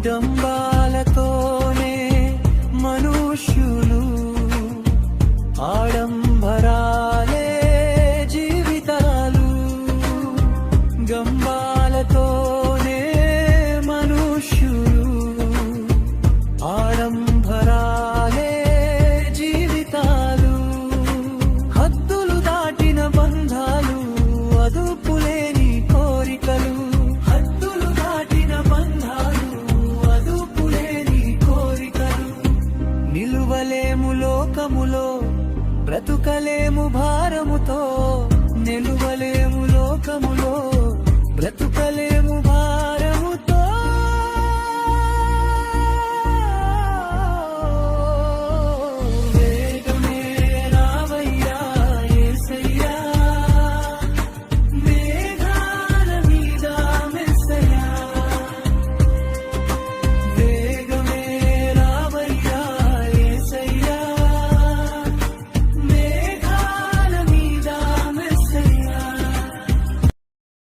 డంబాలతోనే మనుష్యులు ఆడంబరాలే జీవితాలు గంబాలతోనే మనుష్యులు ఆడంబరాలే జీవితాలు హద్దులు దాటిన బంధాలు అదుపులేని కోరికలు హద్దులు దాటిన బంధాలు అదుపులేని కోరికలు నిలువలేము లోకములో బ్రతుకలేము భారముతో నిలువలే